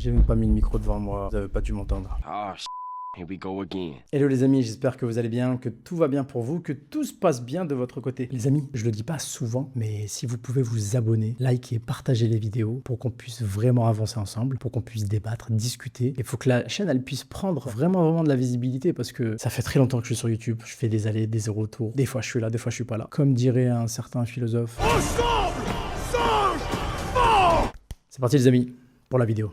J'ai même pas mis le micro devant moi, vous avez pas dû m'entendre. Ah, here we go again. Hello les amis, j'espère que vous allez bien, que tout va bien pour vous, que tout se passe bien de votre côté. Les amis, je le dis pas souvent, mais si vous pouvez vous abonner, liker, partager les vidéos pour qu'on puisse vraiment avancer ensemble, pour qu'on puisse débattre, discuter. Il faut que la chaîne elle puisse prendre vraiment de la visibilité parce que ça fait très longtemps que je suis sur YouTube. Je fais des allers, des retours. Des fois je suis là, des fois je suis pas là. Comme dirait un certain philosophe. Ensemble, singe fort. C'est parti les amis, pour la vidéo.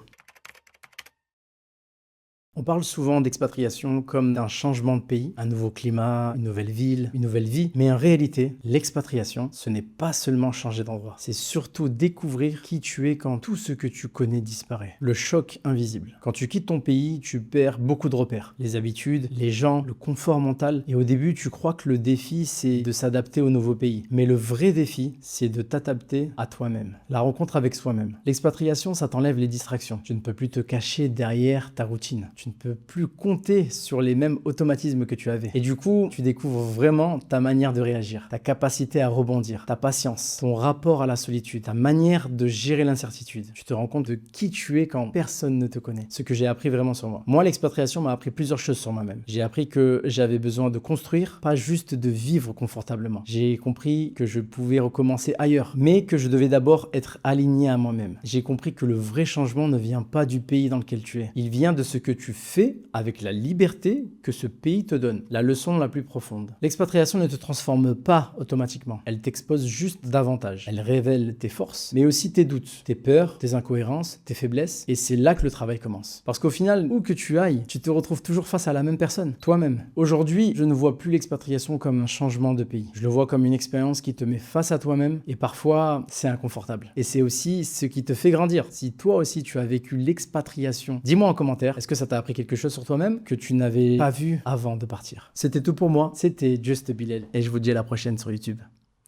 On parle souvent d'expatriation comme d'un changement de pays, un nouveau climat, une nouvelle ville, une nouvelle vie. Mais en réalité, l'expatriation, ce n'est pas seulement changer d'endroit. C'est surtout découvrir qui tu es quand tout ce que tu connais disparaît. Le choc invisible. Quand tu quittes ton pays, tu perds beaucoup de repères. Les habitudes, les gens, le confort mental. Et au début, tu crois que le défi, c'est de s'adapter au nouveau pays. Mais le vrai défi, c'est de t'adapter à toi-même. La rencontre avec soi-même. L'expatriation, ça t'enlève les distractions. Tu ne peux plus te cacher derrière ta routine. Tu ne peux plus compter sur les mêmes automatismes que tu avais. Et du coup, tu découvres vraiment ta manière de réagir, ta capacité à rebondir, ta patience, ton rapport à la solitude, ta manière de gérer l'incertitude. Tu te rends compte de qui tu es quand personne ne te connaît. Ce que j'ai appris vraiment sur moi. Moi, l'expatriation m'a appris plusieurs choses sur moi-même. J'ai appris que j'avais besoin de construire, pas juste de vivre confortablement. J'ai compris que je pouvais recommencer ailleurs, mais que je devais d'abord être aligné à moi-même. J'ai compris que le vrai changement ne vient pas du pays dans lequel tu es. Il vient de ce que tu fais avec la liberté que ce pays te donne, la leçon la plus profonde. L'expatriation ne te transforme pas automatiquement, elle t'expose juste davantage. Elle révèle tes forces, mais aussi tes doutes, tes peurs, tes incohérences, tes faiblesses, et c'est là que le travail commence. Parce qu'au final, où que tu ailles, tu te retrouves toujours face à la même personne, toi-même. Aujourd'hui, je ne vois plus l'expatriation comme un changement de pays. Je le vois comme une expérience qui te met face à toi-même, et parfois, c'est inconfortable. Et c'est aussi ce qui te fait grandir. Si toi aussi tu as vécu l'expatriation, dis-moi en commentaire, est-ce que ça t'a appris quelque chose sur toi-même que tu n'avais pas vu avant de partir. C'était tout pour moi, c'était Just Bilal et je vous dis à la prochaine sur YouTube.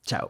Ciao.